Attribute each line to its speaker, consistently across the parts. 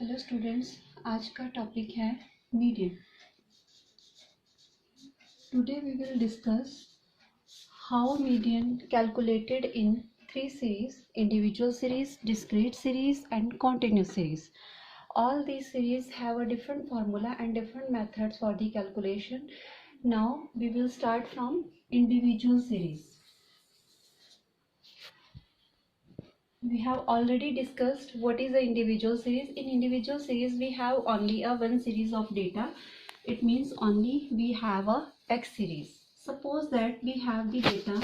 Speaker 1: Hello students, आज का topic है median. Today we will discuss how median calculated in three series: individual series, discrete series and continuous series. All these series have a different formula and different methods for the calculation. Now we will start from individual series. We have already discussed what is the individual series. In individual series we have only a one series of data. It means only we have a x series. Suppose that we have the data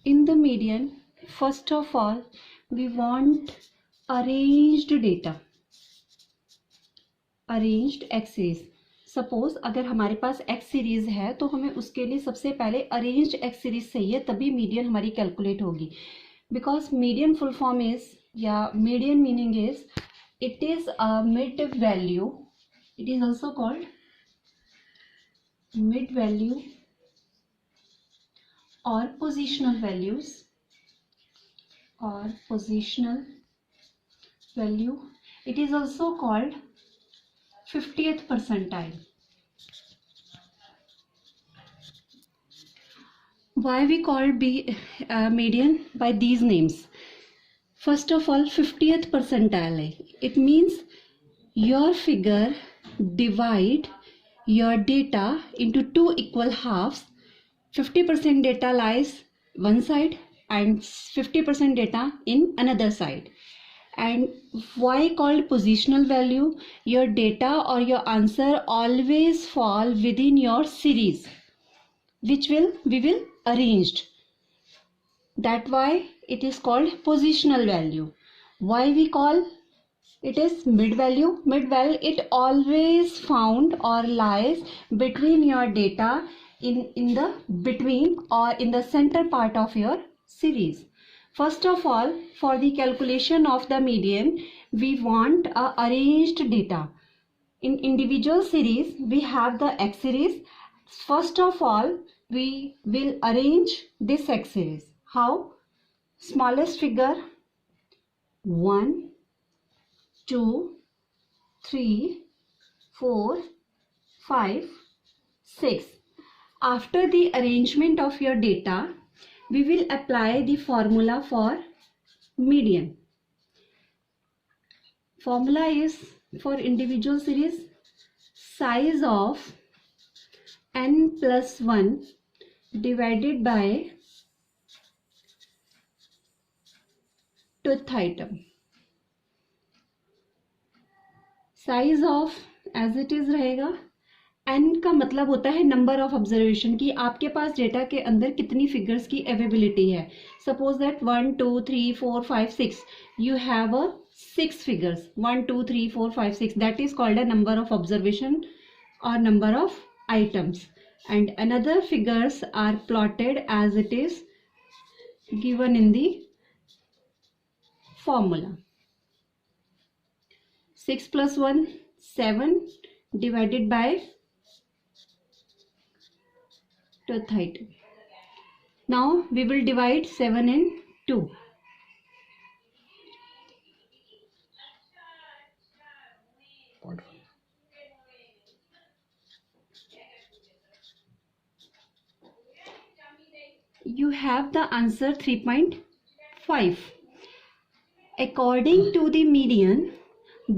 Speaker 1: in the median. First of all we want arranged data, arranged x series. Suppose अगर हमारे पास x series है तो हमें उसके लिए सबसे पहले arranged x series चाहिए, तभी मीडियन हमारी कैलकुलेट होगी. Because median full form is, या median meaning is, it is a mid value. It is also called mid value और positional values value. It is also called 50th percentile. Why we call median by these names? First of all, 50th percentile. It means your figure divide your data into two equal halves. 50% data lies one side and 50% data in another side. And why called positional value? Your data or your answer always fall within your series, which we will arranged. That why it is called positional value. Why we call it is mid value? Mid value, it always found or lies between your data, in the between or in the center part of your series. First of all, for the calculation of the median, we want a arranged data. In individual series, we have the x series. First of all, we will arrange this x series. How? Smallest figure 1, 2, 3, 4, 5, 6. After the arrangement of your data, we will apply the formula for median. Formula is, for individual series, size of n plus 1 divided by tooth item. Size of as it is रहेगा. n का मतलब होता है number of observation, की आपके पास data के अंदर कितनी फिगर्स की अवेलेबिलिटी है. Suppose that 1 2 3 4 5 6, you have a 6 figures, 1 2 3 4 5 6. that is called a number of observation or number of items. And another figures are plotted as it is given in the formula. 6 plus 1 7 divided by tooth item. Now we will divide 7 in 2. You have the answer 3.5. According to the median,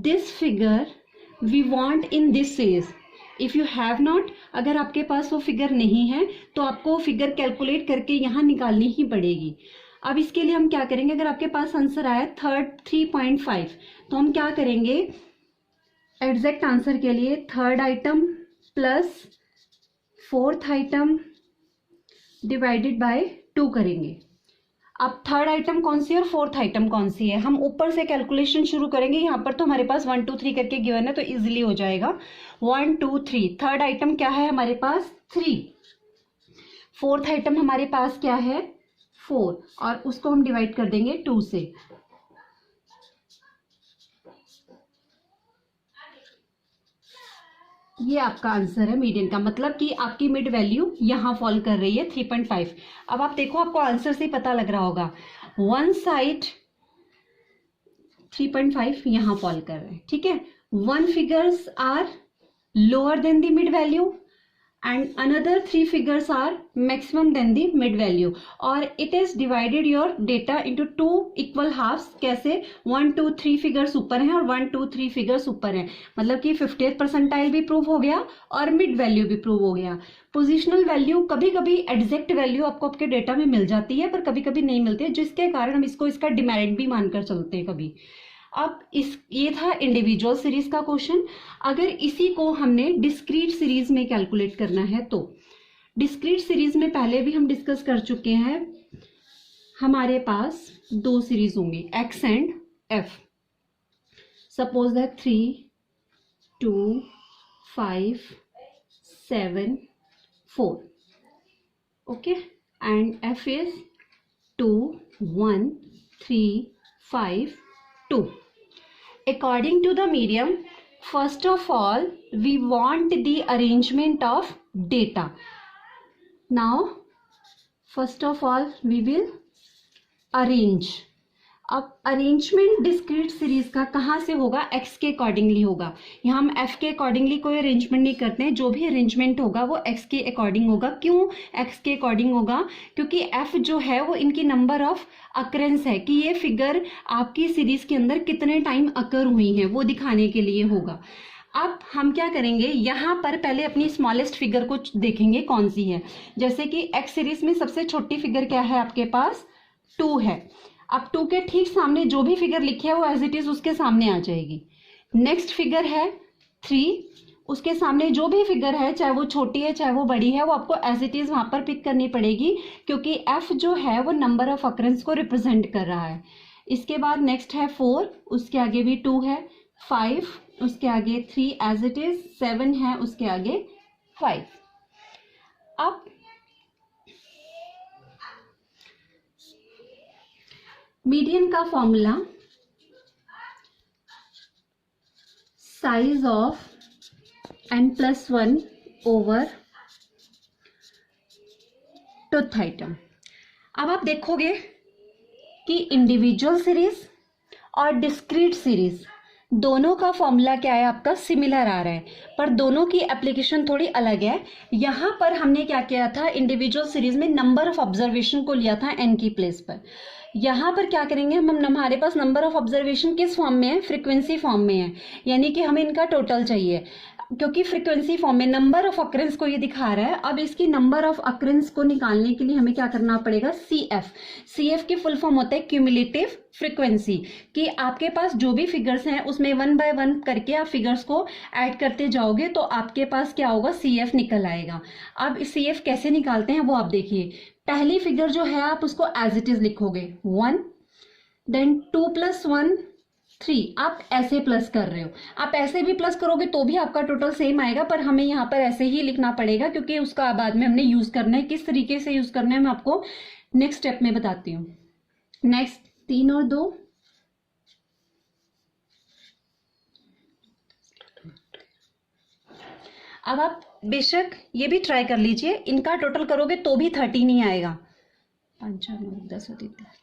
Speaker 1: this figure we want in this series. If you have not, अगर आपके पास वो figure नहीं है तो आपको figure calculate करके यहाँ निकालनी ही पड़ेगी. अब इसके लिए हम क्या करेंगे? अगर आपके पास आंसर आया 3.5, तो हम क्या करेंगे? एग्जैक्ट आंसर के लिए third item plus fourth item divided by 2 करेंगे. अब थर्ड आइटम कौन सी है और फोर्थ आइटम कौन सी है, हम ऊपर से कैलकुलेशन शुरू करेंगे. यहाँ पर तो हमारे पास 1 2 3 करके गिवन है तो इजीली हो जाएगा. 1 2 3. थर्ड आइटम क्या है हमारे पास? 3. फोर्थ आइटम हमारे पास क्या है? 4. और उसको हम डिवाइड कर देंगे 2 से. ये आपका आंसर है मीडियन का, मतलब कि आपकी मिड वैल्यू यहाँ फॉल कर रही है 3.5। अब आप देखो, आपको आंसर से ही पता लग रहा होगा, वन साइड 3.5 यहाँ फॉल कर रहे हैं, ठीक है। One figures are lower than the mid value and another three figures are maximum than the mid value, और it is divided your data into two equal halves। कैसे? 1 2 3 फिगर्स ऊपर हैं और 1 2 3 फिगर्स ऊपर हैं, मतलब कि 50th परसेंटाइल भी प्रूव हो गया और मिड वैल्यू भी प्रूव हो गया। पोजिशनल वैल्यू, कभी कभी एग्जैक्ट वैल्यू आपको आपके डेटा में मिल जाती है पर कभी कभी नहीं मिलती है, जिसके कारण हम इसको इसका डिमेरिट भी मानकर चलते हैं कभी। अब ये था इंडिविजुअल सीरीज का क्वेश्चन। अगर इसी को हमने डिस्क्रीट सीरीज में कैलकुलेट करना है तो डिस्क्रीट सीरीज में पहले भी हम डिस्कस कर चुके हैं, हमारे पास दो सीरीज होंगी x and F. Suppose that 3 2 5 7 4, okay, and F is 2 1 3 5 2। According to the medium, first of all, we want the arrangement of data. Now, first of all, we will arrange. अब arrangement discrete series का कहाँ से होगा? X के accordingly होगा। यहाँ हम F के अकॉर्डिंगली कोई अरेंजमेंट नहीं करते हैं, जो भी अरेंजमेंट होगा वो एक्स के अकॉर्डिंग होगा। क्यों एक्स के अकॉर्डिंग होगा? क्योंकि एफ जो है वो इनकी नंबर ऑफ अकरेंस है, कि ये फिगर आपकी सीरीज के अंदर कितने टाइम अकर हुई हैं वो दिखाने के लिए होगा। अब हम क्या करेंगे, यहाँ पर पहले अपनी स्मॉलेस्ट फिगर को देखेंगे कौन सी है। जैसे कि एक्स सीरीज में सबसे छोटी फिगर क्या है आपके पास? 2 है। अब 2 के ठीक सामने जो भी फिगर लिखी है वो एज इट इज उसके सामने आ जाएगी। नेक्स्ट फिगर है 3, उसके सामने जो भी फिगर है, चाहे वो छोटी है चाहे वो बड़ी है, वो आपको एज इट इज वहां पर पिक करनी पड़ेगी, क्योंकि एफ जो है वो नंबर ऑफ अकरेंस को रिप्रेजेंट कर रहा है। इसके बाद नेक्स्ट है 4, उसके आगे भी 2 है, 5 उसके आगे 3 एज इट इज, 7 है उसके आगे 5। अब मीडियन का formula size of n+1 over tooth item. अब आप देखोगे कि इंडिविजुअल सीरीज और डिस्क्रीट सीरीज दोनों का फॉर्मूला क्या है आपका? सिमिलर आ रहा है, पर दोनों की एप्लीकेशन थोड़ी अलग है। यहां पर हमने क्या किया था, इंडिविजुअल सीरीज में नंबर ऑफ ऑब्जर्वेशन को लिया था n की प्लेस पर। यहाँ पर क्या करेंगे हम, हमारे पास नंबर ऑफ ऑब्जर्वेशन किस फॉर्म में है? फ्रीक्वेंसी फॉर्म में है, यानी कि हमें इनका टोटल चाहिए, क्योंकि फ्रीक्वेंसी फॉर्म में नंबर ऑफ अकरेंस को ये दिखा रहा है। अब इसकी नंबर ऑफ अकरेंस को निकालने के लिए हमें क्या करना पड़ेगा? CF। CF की फुल फॉर्म होता है क्यूमुलेटिव फ्रीक्वेंसी, कि आपके पास जो भी फिगर्स हैं उसमें 1 बाय 1 करके आप फिगर्स को ऐड करते जाओगे तो आपके पास क्या होगा? CF निकल आएगा। अब CF कैसे निकालते हैं वो आप देखिए। पहली फिगर जो है आप उसको एज इट इज लिखोगे 1, देन 2 + 1 3, आप ऐसे प्लस कर रहे हो। आप ऐसे भी प्लस करोगे तो भी आपका टोटल सेम आएगा, पर हमें यहाँ पर ऐसे ही लिखना पड़ेगा क्योंकि उसका बाद में हमने यूज करना है। किस तरीके से यूज करना है मैं आपको नेक्स्ट स्टेप में बताती हूँ। नेक्स्ट 3 और 2, अब आप बेशक ये भी ट्राई कर लीजिए, इनका टोटल करोगे तो भी 13 ही आएगा। 5 4 9 10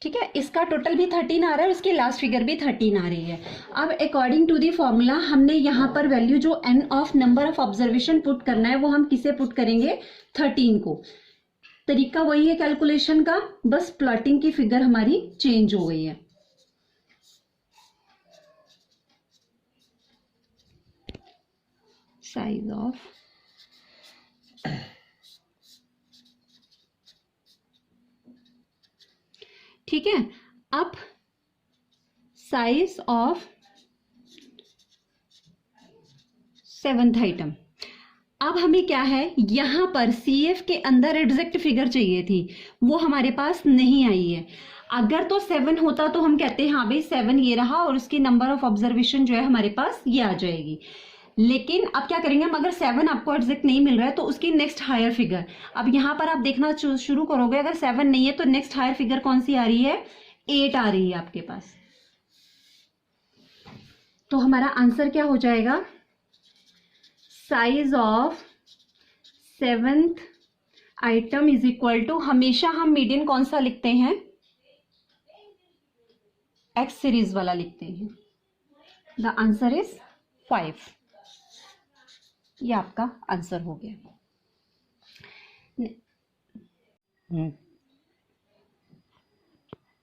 Speaker 1: ठीक है, इसका टोटल भी 13 आ रहा है और इसकी लास्ट फिगर भी 13 आ रही है। अब अकॉर्डिंग टू दी फॉर्मूला हमने यहाँ पर वैल्यू जो n of number of observation put करना है वो हम किसे पुट करेंगे? 13 को। तरीका वही है कैलकुलेशन का, बस प्लॉटिंग की फिगर हमारी चेंज हो गई है। साइज ऑफ ठीक है, अब साइज ऑफ 7th आइटम। अब हमें क्या है, यहां पर CF के अंदर एग्जैक्ट फिगर चाहिए थी, वो हमारे पास नहीं आई है। अगर तो 7 होता तो हम कहते हैं हाँ भाई 7 ये रहा और उसकी नंबर ऑफ ऑब्जर्वेशन जो है हमारे पास ये आ जाएगी। लेकिन अब क्या करेंगे हम, अगर 7 आपको एग्जैक्ट नहीं मिल रहा है तो उसकी नेक्स्ट हायर फिगर, अब यहां पर आप देखना शुरू करोगे, अगर 7 नहीं है तो नेक्स्ट हायर फिगर कौन सी आ रही है? 8 आ रही है आपके पास। तो हमारा आंसर क्या हो जाएगा? Size of 7th item is equal to, हमेशा हम मीडियन कौन सा लिखते हैं, एक्स सीरीज वाला लिखते हैं। The answer is 5। ये आपका आंसर हो गया।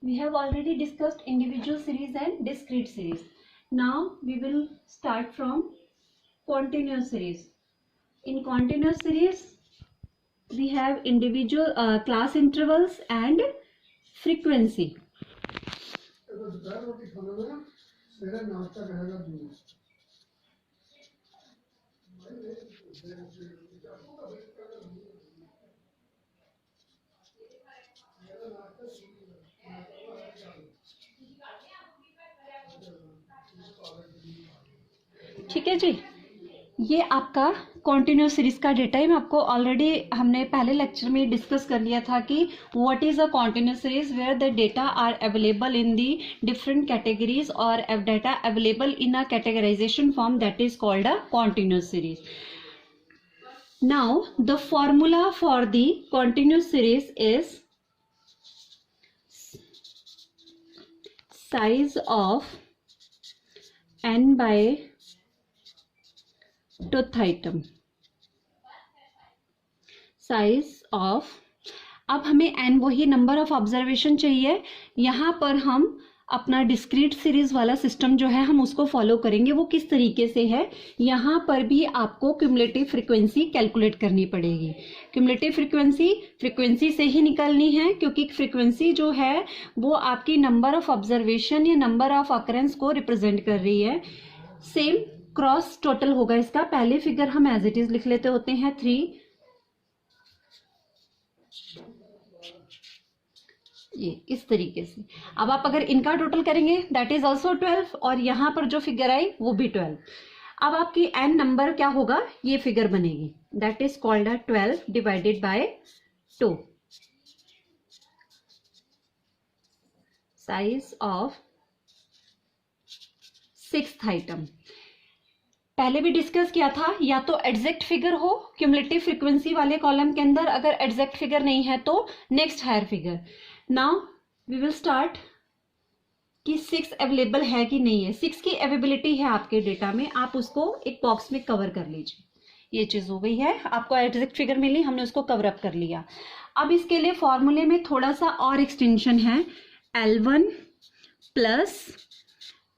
Speaker 1: We have already discussed individual series and discrete series. Now we will start from continuous series. In continuous series, we have individual class intervals and frequency. ठीक है जी, ये आपका कॉन्टिन्यूस सीरीज का data है। आपको ऑलरेडी हमने पहले लेक्चर में डिस्कस कर लिया था कि what is a continuous series, where the data are available in the different categories और data available in a categorization form, that is called a continuous series. Now the formula for the continuous series is size of n by tooth item. Size of, अब हमें n वही number of observation चाहिए। यहाँ पर हम अपना discrete series वाला system जो है हम उसको फॉलो करेंगे। वो किस तरीके से है, यहाँ पर भी आपको क्यूमुलेटिव फ्रीक्वेंसी कैलकुलेट करनी पड़ेगी। क्यूमुलेटिव फ्रीक्वेंसी से ही निकलनी है, क्योंकि फ्रीक्वेंसी जो है वो आपकी नंबर ऑफ ऑब्जर्वेशन या नंबर ऑफ अकरेंस को रिप्रेजेंट कर रही है। सेम क्रॉस टोटल होगा इसका। पहले फिगर हम एज इट इज लिख लेते होते हैं 3, ये इस तरीके से। अब आप अगर इनका टोटल करेंगे दैट इज ऑल्सो 12, और यहां पर जो फिगर आई वो भी 12। अब आपकी n नंबर क्या होगा, ये फिगर बनेगी, that is called a 12 divided by 2। Size of 6th item पहले भी डिस्कस किया था, या तो एग्जैक्ट फिगर हो क्यूमुलेटिव फ्रीक्वेंसी वाले कॉलम के अंदर, अगर एग्जैक्ट फिगर नहीं है तो next higher figure. Now we will start कि 6 अवेलेबल है कि नहीं है। 6 की अवेलेबिलिटी है आपके डेटा में, आप उसको एक बॉक्स में कवर कर लीजिए। ये चीज हो गई है, आपको एग्जैक्ट फिगर मिली, हमने उसको कवर अप कर लिया। अब इसके लिए फॉर्मूले में थोड़ा सा और एक्सटेंशन है, L1 plus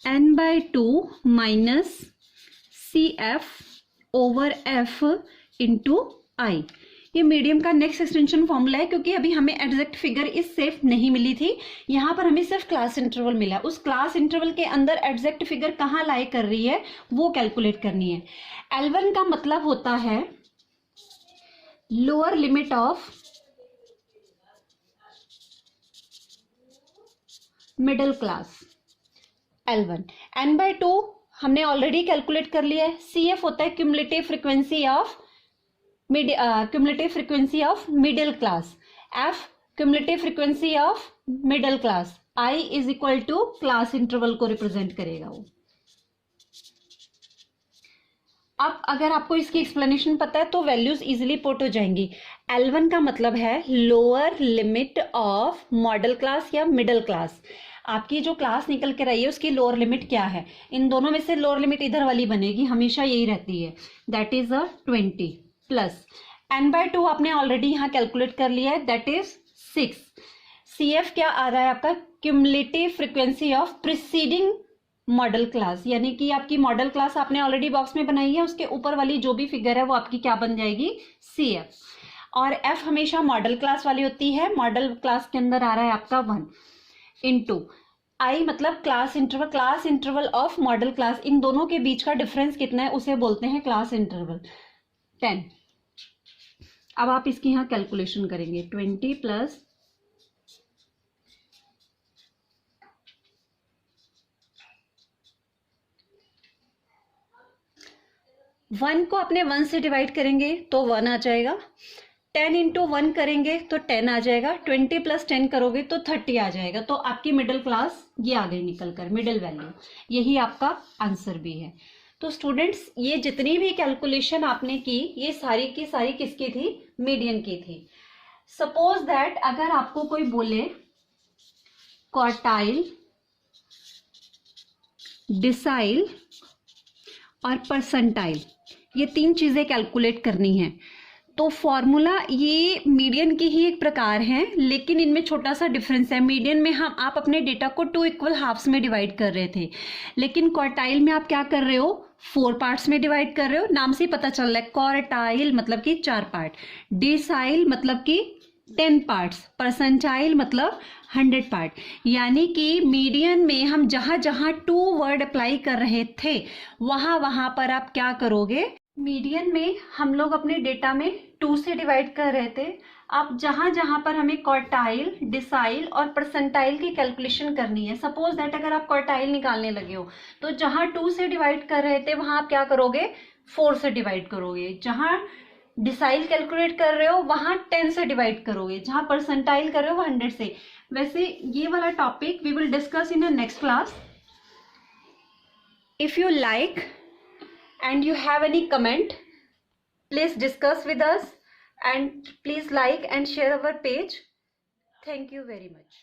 Speaker 1: n/2 minus CF over F into I. ये मीडियम का नेक्स्ट एक्सटेंशन फॉर्मूला है, क्योंकि अभी हमें एग्जैक्ट फिगर इस सेफ नहीं मिली थी, यहाँ पर हमें सिर्फ क्लास इंटरवल मिला। उस क्लास इंटरवल के अंदर एग्जैक्ट फिगर कहाँ लाई कर रही है वो कैलकुलेट करनी है। L1 का मतलब होता है lower limit of middle class L1। n/2 हमने ऑलरेडी कैलकुलेट कर लिया है। CF होता है cumulative frequency of middle class, F cumulative frequency of middle class, I is equal to class interval को रिप्रेजेंट करेगा वो। अब अगर आपको इसकी एक्सप्लेनेशन पता है तो वैल्यूज इजीली पुट हो जाएंगी। L1 का मतलब है lower limit of modal class या मिडिल क्लास। आपकी जो क्लास निकल कर आई है उसकी लोअर लिमिट क्या है, इन दोनों में से लोअर लिमिट इधर वाली बनेगी, हमेशा यही रहती है, दैट इज 20 प्लस n/2 आपने ऑलरेडी यहाँ कैलकुलेट कर लिया है, दैट इज 6। CF क्या आ रहा है आपका, cumulative frequency of preceding model class, यानी कि आपकी मॉडल क्लास आपने ऑलरेडी बॉक्स में बनाई है, उसके ऊपर वाली जो भी फिगर है वो आपकी क्या बन जाएगी, CF। और F हमेशा मॉडल क्लास वाली होती है, मॉडल क्लास के अंदर आ रहा है आपका 1 इंटू आई, मतलब class interval of modal class. इन दोनों के बीच का डिफरेंस कितना है उसे बोलते हैं क्लास इंटरवल, 10। अब आप इसकी यहाँ कैलकुलेशन करेंगे, 20 प्लस 1 को अपने 1 से डिवाइड करेंगे तो 1 आ जाएगा, 10 इंटू 1 करेंगे तो 10 आ जाएगा, 20 प्लस 10 करोगे तो 30 आ जाएगा। तो आपकी मिडिल क्लास ये आ गई निकल कर, मिडिल वैल्यू, यही आपका आंसर भी है। तो स्टूडेंट्स ये जितनी भी कैलकुलेशन आपने की ये सारी की सारी किसकी थी, मीडियन की थी। सपोज दैट अगर आपको कोई बोले क्वार्टाइल, डिसाइल और परसेंटाइल, ये 3 चीजें कैलकुलेट करनी है, तो फॉर्मूला ये मीडियन की ही एक प्रकार है, लेकिन इनमें छोटा सा डिफरेंस है। मीडियन में आप अपने डेटा को 2 इक्वल हाफ्स में डिवाइड कर रहे थे, लेकिन क्वार्टाइल में आप क्या कर रहे हो, 4 पार्ट्स में डिवाइड कर रहे हो। नाम से ही पता चल रहा है, क्वार्टाइल मतलब कि 4 पार्ट, डिसाइल मतलब कि 10 पार्ट्स, परसेंटाइल मतलब 100 पार्ट। यानी कि मीडियन में हम जहां जहां 2 वर्ड अप्लाई कर रहे थे वहां वहां पर आप क्या करोगे, मीडियन में हम लोग अपने डेटा में 2 से डिवाइड कर रहे थे। अब जहां जहां पर हमें क्वार्टाइल, डिसाइल और परसेंटाइल की कैलकुलेशन करनी है, सपोज दैट अगर आप क्वार्टाइल निकालने लगे हो तो जहां 2 से डिवाइड कर रहे थे वहां आप क्या करोगे, 4 से डिवाइड करोगे। जहां डिसाइल कैलकुलेट कर रहे हो वहां 10 से डिवाइड करोगे, जहां परसेंटाइल कर रहे हो 100 से। वैसे ये वाला topic we will discuss in a next class. If you like and you have any comment, please discuss with us and please like and share our page. Thank you very much.